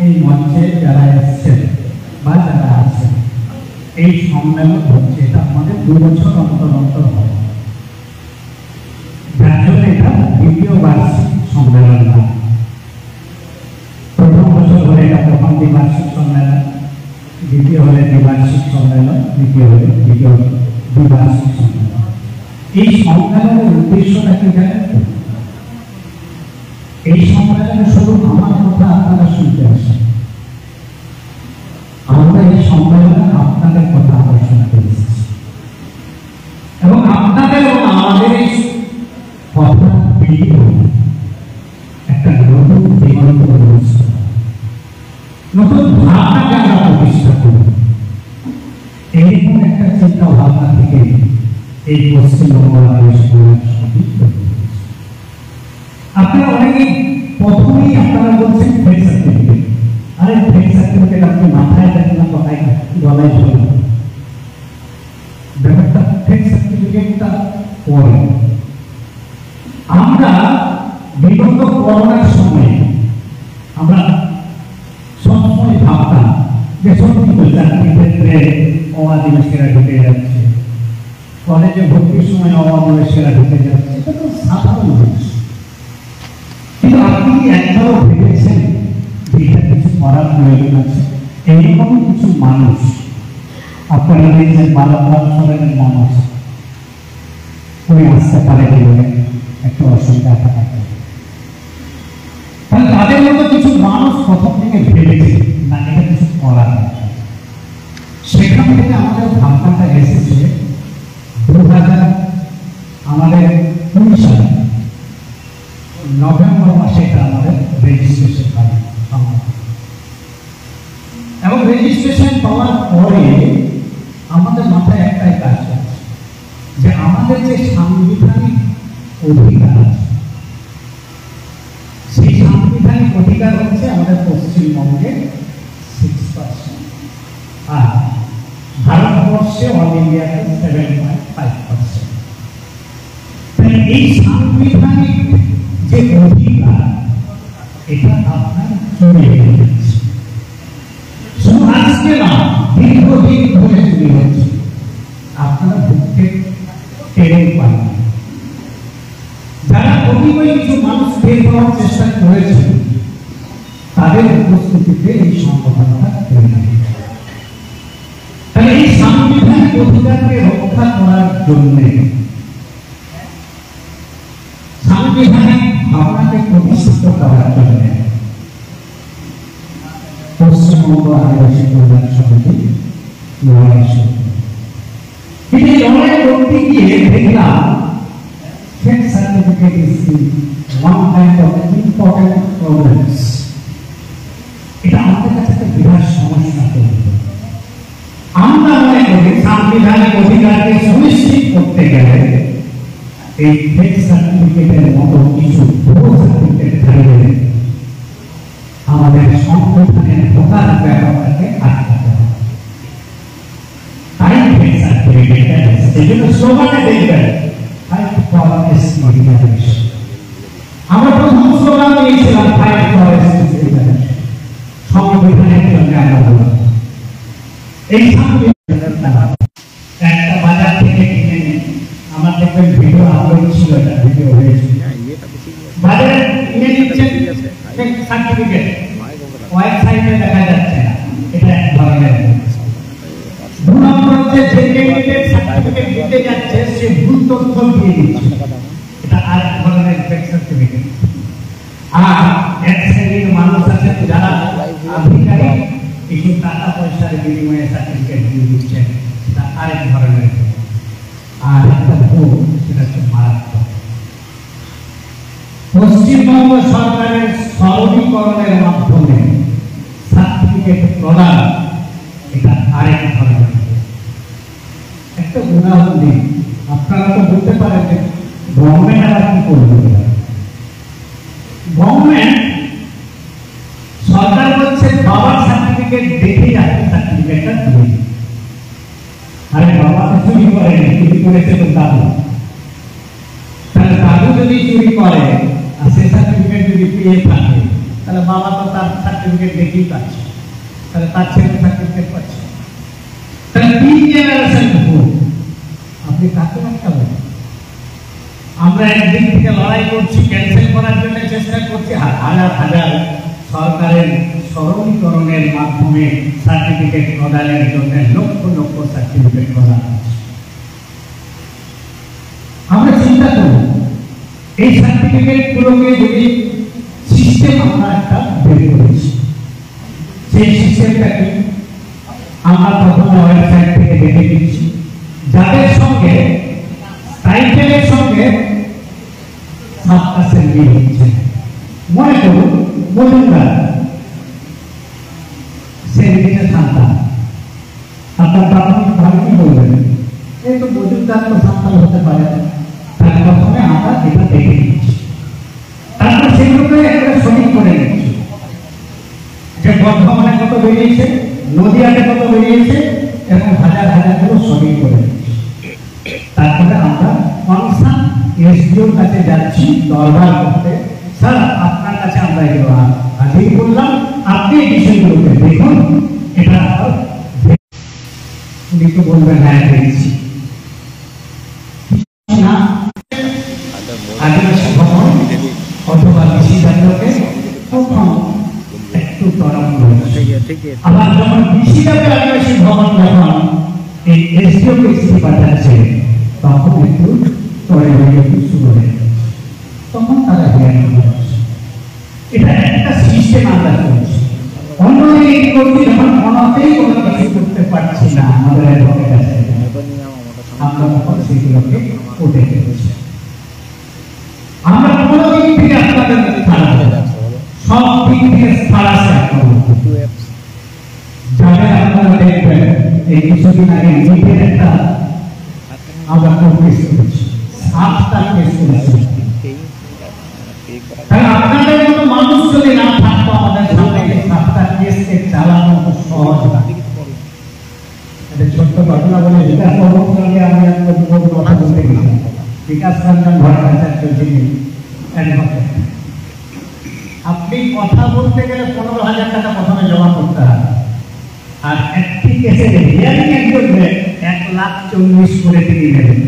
এই মঞ্চে যারা এসেছেন বা যারা আছেন, এই সম্মেলন হচ্ছে, এটা আমাদের 2 বছর অন্তর অন্তর হয়। যার জন্য এটা দ্বিতীয় বার্ষিক সম্মেলন না। প্রথম বছর হলে এটা প্রথম দ্বিবার্ষিক সম্মেলন, দ্বিতীয় হলে দ্বিবার্ষিক সম্মেলন, তৃতীয় হলে দ্বিবার্ষিক সম্মেলন। এই সম্মেলনের উদ্দেশ্যটা কি জানেন? এই সম্মেলনে শুধু আমার কথা আপনারা শুনতে আসেন, আমরা এই সম্মেলনে আপনাদের কথা আমরা শুনতে এসেছি এবং আপনাদের এবং আমাদের এই কথা ভিডিও একটা নতুন জীবন্ত ব্যবস্থা, নতুন ভাবনাকে আমরা প্রতিষ্ঠা করি। এইরকম একটা চিন্তা ভাবনা থেকে এই পশ্চিমবঙ্গ আপনারা অনেকে প্রথমেই আপনারা বলছেন ফেক সার্টিফিকেট। আরে ফেক সার্টিফিকেট আপনি মাথায় দেখেন না, কথায় গলায় চলে ব্যাপারটা। ফেক সার্টিফিকেটটা পরে আমরা বিগত করোনার সময় আমরা সবসময় ভাবতাম যে সত্যি চাকরির ক্ষেত্রে অবাধিবাসীরা ঢুকে যাচ্ছে, কলেজে ভর্তির সময় অবাধিবাসীরা ঢুকে যাচ্ছে, এটা তো সাধারণ জিনিস। কিন্তু আপনি কি একবারও ভেবেছেন এটা কিছু করার প্রয়োজন আছে? এইরকম কিছু মানুষ আপনারা দেখছেন, বারবার ধরনের মানুষ ওই আসতে পারে বলে একটা অসুবিধা থাকে। তাহলে তাদের মতো কিছু মানুষ প্রথম থেকে ভেবেছে না এটা কিছু করার, সেখান থেকে আমাদের ভাবনাটা এসেছে 2020 সালে নভেম্বর মাসে এটা আমাদের রেজিস্ট্রেশন হয় এবং রেজিস্ট্রেশন পাওয়ার পরে আমাদের মাথায় একটাই কাজ করছে যে আমাদের যে সাংবিধানিক অধিকার আছে, সেই সাংবিধানিক অধিকার হচ্ছে আমাদের পশ্চিমবঙ্গে 6%, আর ভারতবর্ষে অল ইন্ডিয়াতে 7.5%। এই সাংবিধানিক যে অধিকার এটা আপনার চুরি হয়ে যাচ্ছে। শুধু আজকে না, দীর্ঘদিন ধরে চুরি হচ্ছে, আপনারা ভুগতে টের পান। যারা কতিপয় কিছু মানুষ টের পাওয়ার চেষ্টা করেছে তাদের উপস্থিতিতে এই সংগঠনটা তৈরি হয়। তাহলে এই সাংবিধানিক অধিকারকে রক্ষা করার জন্য, সাংবিধানিক ভাবনাকে প্রতিষ্ঠিত করার জন্য পশ্চিমবঙ্গ আদিবাসী কল্যাণ সমিতি লড়াই শুরু করে। কিন্তু এই লড়াই করতে গিয়ে দেখলাম fake certificate is one kind of important problems. এটা আমাদের কাছে একটা বিরাট সমস্যা তৈরি করে। আমরা মনে করি সাংবিধানিক অধিকারকে সুনিশ্চিত করতে গেলে এই ফেক সার্টিফিকেটের মতো কিছু ভুয়ো সার্টিফিকেট থাকলে আমাদের সংবিধানের ঢোকার ব্যাপারটাকে আটকাতে হবে। তাই ফেক সার্টিফিকেটটা এসেছে। এই জন্য স্লোগানে দেখবেন ফাইট ফর এসটিরিগেশন। আমরা প্রথম স্লোগান দিয়েছিলাম ফাইট ফর এসটিরিগেশন, সংবিধানের জন্য আমরা বলছি। এই সংবিধানের দ্বারা একটা বাজার থেকে কিনে নিয়ে আমার দেখবেন ভিডিও আপলোড ছিল, এটা ভিডিও হয়েছে, বাজারে কিনে নিচ্ছেন সার্টিফিকেট, ওয়েবসাইটে দেখা যাচ্ছে না, এটা এক ধরনের। দু নম্বর হচ্ছে যে ক্যান্ডিডেট সার্টিফিকেট দিতে যাচ্ছে সে ভুল তথ্য দিয়ে দিচ্ছে, এটা আরেক ধরনের ফেক সার্টিফিকেট। আর এক শ্রেণীর মানুষ আছে যারা আধিকারিক কিছু টাকা পয়সার বিনিময়ে সার্টিফিকেট দিয়ে দিচ্ছে, এটা আরেক ধরনের। আর একটা ভুল, সেটা হচ্ছে মারাত্মক। পশ্চিমবঙ্গ সরকারের সরলীকরণের মাধ্যমে সার্টিফিকেট প্রদান, এটা আরেক ধরনের। একটা উদাহরণ দিন, আপনারা তো বলতে পারেন যে গভর্নমেন্ট আবার কি করবে। গভর্নমেন্ট সরকার বলছে বাবার সার্টিফিকেট দেখে আপনি সার্টিফিকেটটা দিয়ে দিন। আরে বাবা তো চুরি করেনি, চুরি করেছে তো দাদু। তাহলে দাদু যদি চুরি করে আর সে সার্টিফিকেট যদি পেয়ে থাকে, তাহলে তাহলে বাবা তো তার সার্টিফিকেট দেখেই পাচ্ছে, তাহলে তার ছেলে সার্টিফিকেট পাচ্ছে, তাহলে 3 জেনারেশন ভুল। আপনি কাকে আটকাবেন? আমরা একদিক থেকে লড়াই করছি, ক্যান্সেল করার জন্য চেষ্টা করছি, হাজার হাজার সরকারের সরলীকরণের মাধ্যমে সার্টিফিকেট প্রদানের জন্য লক্ষ লক্ষ সার্টিফিকেট প্রদান হচ্ছে। আমরা চিন্তা করব এই সার্টিফিকেট গুলোকে যদি সিস্টেম আমরা একটা বের করেছি, সেই সিস্টেমটাকে আমরা প্রথমে ওয়েবসাইট থেকে দেখে দিচ্ছি, যাদের সঙ্গে টাইটেলের সঙ্গে 7% মিল হচ্ছে। মনে করুন মজুমদার সেলিমের সন্তান, আপনার প্রাথমিক ভাবে কি বলবেন? এই তো মজুমদার তো সন্তান হতে পারে না, তাহলে প্রথমে আমরা এটা দেখে নিচ্ছি, তারপর সেগুলোকে একটা সঠিক করে নিচ্ছি যে বর্ধমানে কত বেরিয়েছে, নদিয়াতে কত বেরিয়েছে, এবং হাজার হাজার গুলো সঠিক করে নিচ্ছি। তারপরে আমরা কনসার্ন এসডিওর কাছে যাচ্ছি দরবার করতে, স্যার আপনার কাছে আমরা এগুলো হাজির করলাম, আপনি এই বিষয়গুলোকে দেখুন, এটা উনি তো বলবেন হ্যাঁ দেখছি না, আদিবাসী ভবন অথবা কৃষিকাণ্ডকে প্রথম একটু তরঙ্গ হচ্ছে। আবার যখন কৃষিকাণ্ডে আদিবাসী ভবন যখন এই এসডিওকে চিঠি পাঠাচ্ছে, তখন একটু তরে শুরু হয়ে যাচ্ছে, তখন তারা জ্ঞান করছে। এটা একটা সিস্টেম আমরা করছি। অন্যদিকে কি করছি, যখন অনাতেই কোনো কিছু করতে পারছি না আমাদের অ্যাডভোকেট আছে, আমরা তখন সেগুলোকে উঠে ফেলছি। আমরা কোনো দিক থেকে আপনাদের সব দিক থেকে সারাশা করবো। যাদের আপনারা দেখবেন এই কিছুদিন আগে নিজের একটা আমরা কেস করেছি, 7টা কেস করেছি। আপনাদের মতো মানুষ যদি না থাকতো আমাদের সামনে 7টা কেসকে চালানো সহজ না। এটা ছোট্ট ঘটনা বলে বিকাশ কর্মকাণ্ডে আমি একটা কথা বলতে গেছিলাম। বিকাশ রঞ্জন ভট্টাচার্য যিনি অ্যাডভোকেট, আপনি কথা বলতে গেলে 15,000 টাকা প্রথমে জমা করতে হবে, আর একটি কেসের হিয়ারিং এর জন্য 1,40,000 করে তিনি নেবেন।